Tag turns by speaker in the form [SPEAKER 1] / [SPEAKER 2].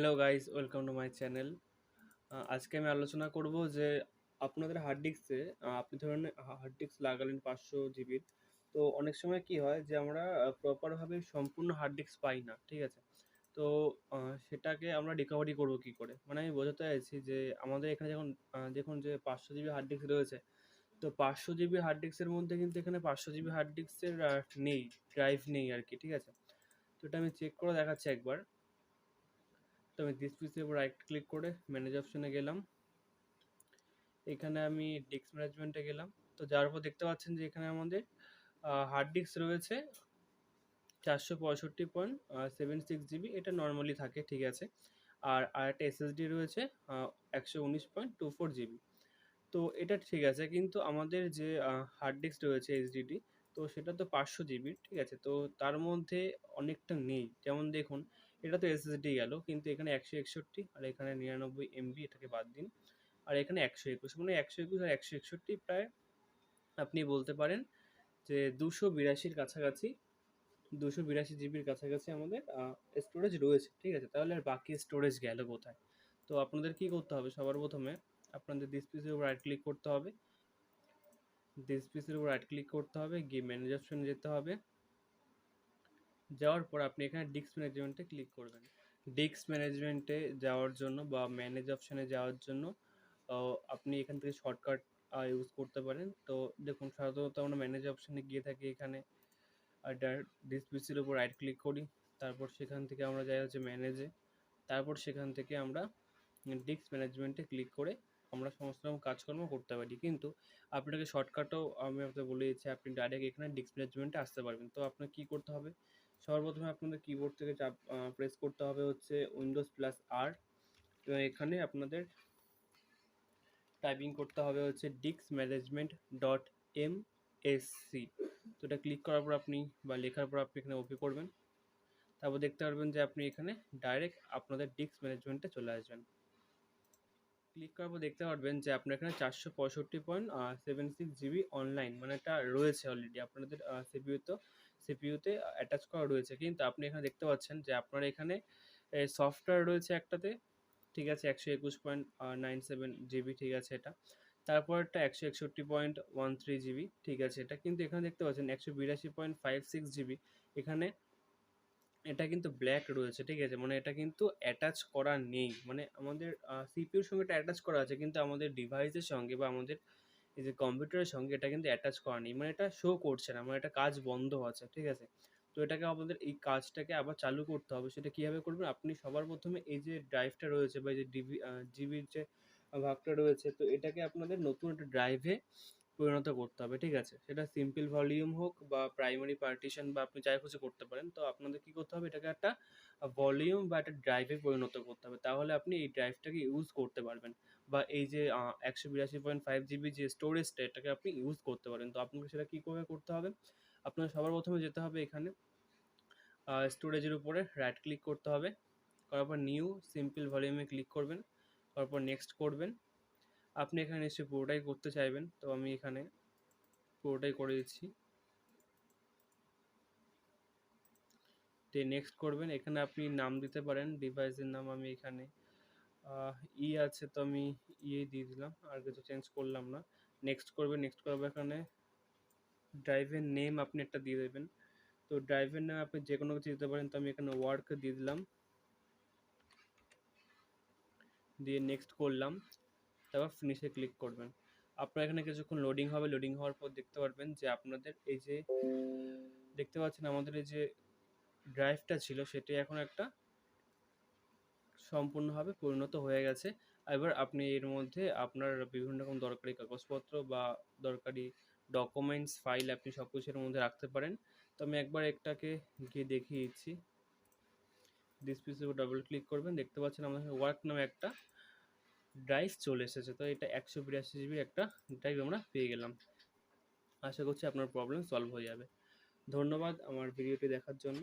[SPEAKER 1] Hello guys, welcome to my channel. আজকে আমি আলোচনা করব যে আপনাদের হার্ড ডিস্কে আপনি ধরুন হার্ড ডিস্ক লাগালেন 500 জিবির। তো অনেক সময় কি হয় যে আমরা প্রপারভাবে সম্পূর্ণ হার্ড ডিস্ক পাই না, ঠিক আছে? তো সেটাকে আমরা রিকভারি করব কী করে, মানে আমি বোঝাতে চাইছি যে আমাদের এখানে যখন দেখুন যে 500 জিবি হার্ড ডিস্ক রয়েছে। তো 500 জিবি হার্ড ডিস্কের মধ্যে কিন্তু এখানে 500 জিবি হার্ড ডিস্কের নেই, ড্রাইভ নেই আর কি, ঠিক আছে? তো এটা আমি চেক করে দেখাচ্ছি একবার। তো আমি দিস পিসের উপর রাইট ক্লিক করে ম্যানেজ অপশনে গেলাম। এখানে আমি ডিস্ক ম্যানেজমেন্টে গেলাম। তো যার উপর দেখতে পাচ্ছেন যে এখানে আমাদের হার্ড ডিস্ক রয়েছে 465.76 জিবি, এটা নর্মালি থাকে, ঠিক আছে। আর একটা এসএসডি রয়েছে 119.24 জিবি। তো এটা ঠিক আছে, কিন্তু আমাদের যে হার্ড ডিস্ক রয়েছে এইচডিডি, তো সেটা তো 500 জিবির, ঠিক আছে। তো তার মধ্যে অনেকটা নেই, যেমন দেখুন এটা তো এসএসডি গেল, কিন্তু এখানে 161 আর এখানে 99 এমবি, এটাকে বাদ দিন। আর এখানে 121, মানে 121 আর 161 প্রায় আপনি বলতে পারেন যে 282-র কাছাকাছি, 282 জিবির কাছাকাছি আমাদের স্টোরেজ রয়েছে, ঠিক আছে। তাহলে আর বাকি স্টোরেজ গেল কোথায়? তো আপনাদের কি করতে হবে, সবার প্রথমে আপনাদের দিস পিসের উপর রাইট ক্লিক করতে হবে। দিস পিসের উপর রাইট ক্লিক করতে হবে, গিয়ে ম্যানেজ অপশনে যেতে হবে। যাওয়ার পর আপনি এখানে ডিস্ক ম্যানেজমেন্টে ক্লিক করবেন। ডিস্ক ম্যানেজমেন্টে যাওয়ার জন্য বা ম্যানেজ অপশনে যাওয়ার জন্য আপনি এখান থেকে শর্টকাট ইউজ করতে পারেন। তো দেখুন, সাধারণত আমরা ম্যানেজ অপশনে গিয়ে থাকি, এখানে ডিস্ক পিসির উপর রাইট ক্লিক করি। তারপর সেখান থেকে আমরা যাই হচ্ছে ম্যানেজে। তারপর সেখান থেকে আমরা ডিস্ক ম্যানেজমেন্টে ক্লিক করে আমরা সমস্ত রকম কাজকর্ম করতে পারি। কিন্তু আপনাকে শর্টকাটও আমি আপনাকে বলে দিচ্ছি, আপনি ডাইরেক্ট এখানে ডিস্ক ম্যানেজমেন্টে আসতে পারবেন। তো আপনাকে কী করতে হবে, সর্বপ্রথমে আপনাদের কিবোর্ড থেকে চাপ প্রেস করতে হবে হচ্ছে উইন্ডোজ+R। এবং এখানে আপনাদের টাইপিং করতে হবে হচ্ছে ডিস্ক ম্যানেজমেন্ট .msc। তো এটা ক্লিক করার পর আপনি বা লেখার পর আপনি এখানে ওকে করবেন। তারপর দেখতে পারবেন যে আপনি এখানে ডাইরেক্ট আপনাদের ডিস্ক ম্যানেজমেন্টে চলে আসবেন। ক্লিক করার পর দেখতে পারবেন যে আপনার এখানে 465.76 জিবি অনলাইন, মানে এটা রয়েছে অলরেডি আপনাদের সিপিইউতে অ্যাটাচ করা রয়েছে। কিন্তু আপনি এখানে দেখতে পাচ্ছেন যে আপনার এখানে সফটওয়্যার রয়েছে একটাতে, ঠিক আছে, 121.97 জিবি, ঠিক আছে এটা। তারপর একটা 161.13 জিবি, ঠিক আছে এটা। কিন্তু এখানে দেখতে পাচ্ছেন 182.56 জিবি, এখানে এটা কিন্তু ব্ল্যাক রয়েছে, ঠিক আছে, মানে এটা কিন্তু অ্যাটাচ করা নেই। মানে আমাদের সিপিইউর সঙ্গে এটা অ্যাটাচ করা আছে, কিন্তু আমাদের ডিভাইসের সঙ্গে বা আমাদের এই যে কম্পিউটারের সঙ্গে এটা কিন্তু অ্যাটাচ করা নেই, মানে এটা শো করছে না, মানে এটা কাজ বন্ধ আছে, ঠিক আছে। তো এটাকে আমাদের এই কাজটাকে আবার চালু করতে হবে। সেটা কীভাবে করবেন, আপনি সবার প্রথমে এই যে ড্রাইভটা রয়েছে বা এই যে জিবির যে ভাগটা রয়েছে, তো এটাকে আপনাদের নতুন একটা ড্রাইভে পরিণত করতে হবে, ঠিক আছে। সেটা সিম্পল ভলিউম হোক বা প্রাইমারি পার্টিশন বা আপনি যাই খুশি করতে পারেন। তো আপনাদের কী করতে হবে, এটাকে একটা ভলিউম বা একটা ড্রাইভে পরিণত করতে হবে, তাহলে আপনি এই ড্রাইভটাকে ইউজ করতে পারবেন। বা এই যে 182.5 জিবি যে স্টোরেজটা, এটাকে আপনি ইউজ করতে পারেন। তো আপনাকে সেটা কী করে করতে হবে, আপনার সবার প্রথমে যেতে হবে এখানে স্টোরেজের উপরে রাইট ক্লিক করতে হবে, করার পর নিউ সিম্পল ভলিউমে ক্লিক করবেন, তারপর নেক্সট করবেন। আপনি এখানে নিশ্চয়ই পুরোটাই করতে চাইবেন, তো আমি এখানে পুরোটাই করে দিচ্ছি। নেক্সট করবেন, এখানে আপনি নাম দিতে পারেন, ডিভাইসের নাম আমি এখানে আছে, তো আমি দিয়ে দিলাম, আর কিছু চেঞ্জ করলাম না। নেক্সট করবেন, নেক্সট করার পর এখানে ড্রাইভের নেম আপনি একটা দিয়ে দেবেন। তো ড্রাইভের নাম আপনি যে কোনো কিছু দিতে পারেন, তো আমি এখানে ওয়ার্ক দিয়ে দিলাম, দিয়ে নেক্সট করলাম। তারপর ফিনিশে ক্লিক করবেন। আপনার এখানে কিছুক্ষণ লোডিং হবে, লোডিং হওয়ার পর দেখতে পারবেন যে আপনাদের এই যে দেখতে পাচ্ছেন আমাদের এই যে ড্রাইভটা ছিল, সেটি এখন একটা সম্পূর্ণভাবে পরিণত হয়ে গেছে। এবার আপনি এর মধ্যে আপনার বিভিন্ন রকম দরকারি কাগজপত্র বা দরকারি ডকুমেন্টস, ফাইল আপনি সব কিছু এর মধ্যে রাখতে পারেন। তো আমি একবার একটাকে গিয়ে দেখিয়ে দিচ্ছি। দিস পিসের উপর ডাবল ক্লিক করবেন, দেখতে পাচ্ছেন আমাদের ওয়ার্ক নামে একটা ড্রাইভ চলে এসেছে। তো এটা 182 জিবির একটা ড্রাইভ আমরা পেয়ে গেলাম। আশা করছি আপনার প্রবলেম সলভ হয়ে যাবে। ধন্যবাদ আমার ভিডিওটি দেখার জন্য।